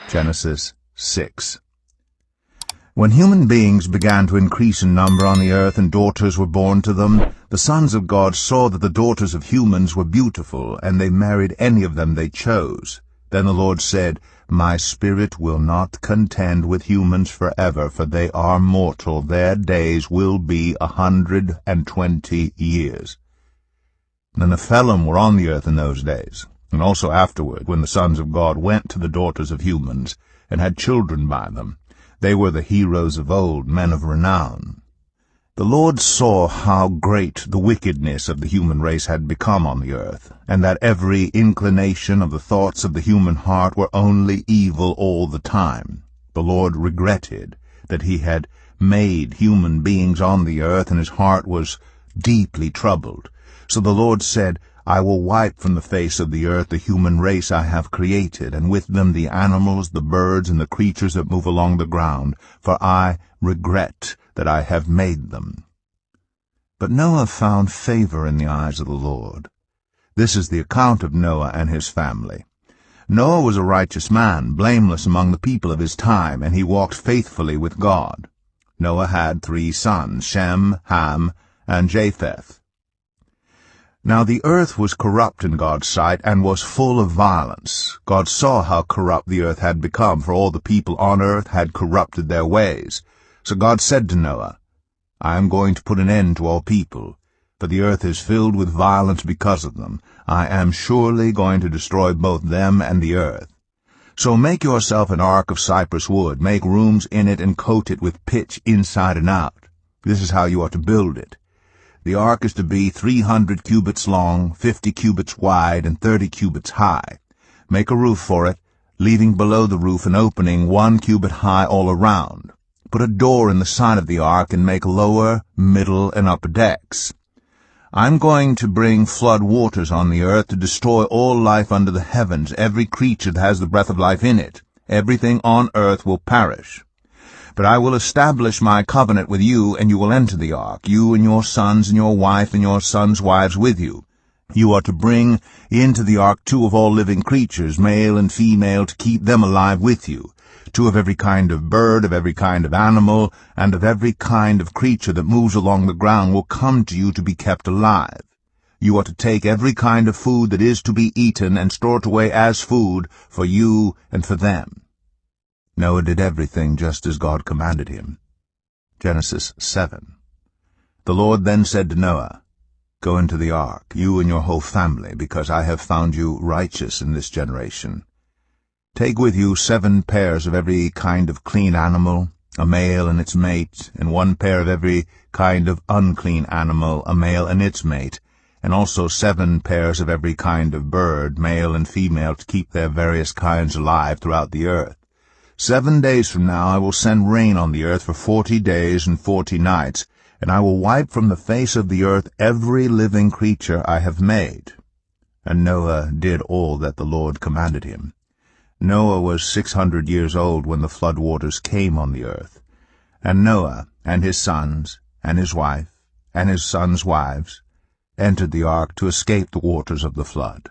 Genesis 6. When human beings began to increase in number on the earth and daughters were born to them, the sons of God saw that the daughters of humans were beautiful, and they married any of them they chose. Then the Lord said, My spirit will not contend with humans forever, for they are mortal. Their days will be 120 years. The Nephilim were on the earth in those days, and also afterward, when the sons of God went to the daughters of humans, and had children by them. They were the heroes of old, men of renown. The Lord saw how great the wickedness of the human race had become on the earth, and that every inclination of the thoughts of the human heart were only evil all the time. The Lord regretted that he had made human beings on the earth, and his heart was deeply troubled. So the Lord said, I will wipe from the face of the earth the human race I have created, and with them the animals, the birds, and the creatures that move along the ground, for I regret that I have made them. But Noah found favor in the eyes of the Lord. This is the account of Noah and his family. Noah was a righteous man, blameless among the people of his time, and he walked faithfully with God. Noah had 3 sons, Shem, Ham, and Japheth. Now the earth was corrupt in God's sight, and was full of violence. God saw how corrupt the earth had become, for all the people on earth had corrupted their ways. So God said to Noah, I am going to put an end to all people, for the earth is filled with violence because of them. I am surely going to destroy both them and the earth. So make yourself an ark of cypress wood, make rooms in it, and coat it with pitch inside and out. This is how you are to build it. The ark is to be 300 cubits long, 50 cubits wide, and 30 cubits high. Make a roof for it, leaving below the roof an opening 1 cubit high all around. Put a door in the side of the ark, and make lower, middle, and upper decks. I'm going to bring flood waters on the earth to destroy all life under the heavens, every creature that has the breath of life in it. Everything on earth will perish. But I will establish my covenant with you, and you will enter the ark, you and your sons and your wife and your sons' wives with you. You are to bring into the ark 2 of all living creatures, male and female, to keep them alive with you. 2 of every kind of bird, of every kind of animal, and of every kind of creature that moves along the ground will come to you to be kept alive. You are to take every kind of food that is to be eaten and store it away as food for you and for them. Noah did everything just as God commanded him. Genesis 7. The Lord then said to Noah, Go into the ark, you and your whole family, because I have found you righteous in this generation. Take with you 7 pairs of every kind of clean animal, a male and its mate, and 1 pair of every kind of unclean animal, a male and its mate, and also 7 pairs of every kind of bird, male and female, to keep their various kinds alive throughout the earth. 7 days from now I will send rain on the earth for 40 days and 40 nights, and I will wipe from the face of the earth every living creature I have made. And Noah did all that the Lord commanded him. Noah was 600 years old when the flood waters came on the earth. And Noah and his sons and his wife and his sons' wives entered the ark to escape the waters of the flood.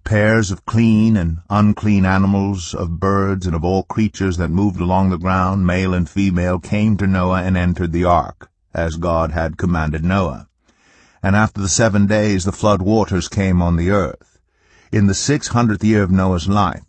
Pairs of clean and unclean animals, of birds, and of all creatures that moved along the ground, male and female, came to Noah and entered the ark, as God had commanded Noah. And after the 7 days the flood waters came on the earth. In the 600th year of Noah's life,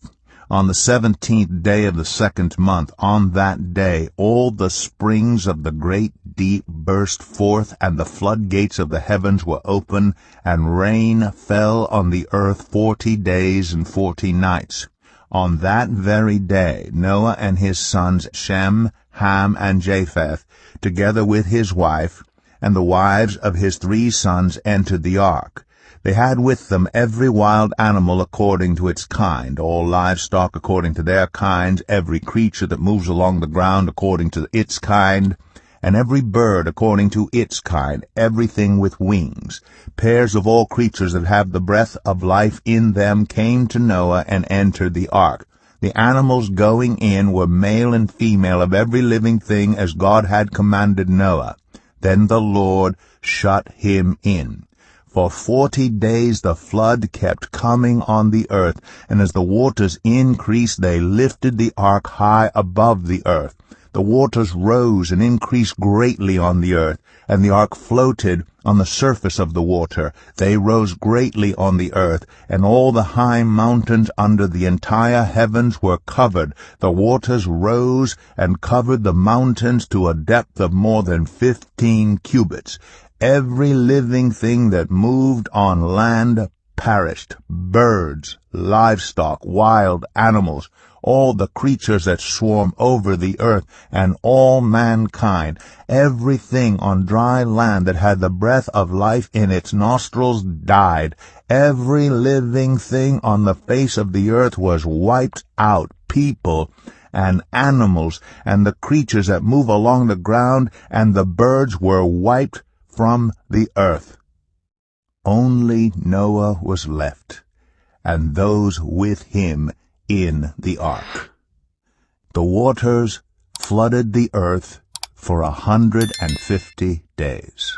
on the 17th day of the 2nd month, on that day all the springs of the great deep burst forth, and the floodgates of the heavens were open, and rain fell on the earth 40 days and 40 nights. On that very day Noah and his sons Shem, Ham, and Japheth, together with his wife, and the wives of his 3 sons, entered the ark. They had with them every wild animal according to its kind, all livestock according to their kinds, every creature that moves along the ground according to its kind, and every bird according to its kind, everything with wings. Pairs of all creatures that have the breath of life in them came to Noah and entered the ark. The animals going in were male and female of every living thing, as God had commanded Noah. Then the Lord shut him in. For 40 days the flood kept coming on the earth, and as the waters increased, they lifted the ark high above the earth. The waters rose and increased greatly on the earth, and the ark floated on the surface of the water. They rose greatly on the earth, and all the high mountains under the entire heavens were covered. The waters rose and covered the mountains to a depth of more than 15 cubits. Every living thing that moved on land perished, birds, livestock, wild animals, all the creatures that swarm over the earth, and all mankind. Everything on dry land that had the breath of life in its nostrils died. Every living thing on the face of the earth was wiped out, people and animals, and the creatures that move along the ground, and the birds were wiped from the earth. Only Noah was left, and those with him in the ark. The waters flooded the earth for 150 days.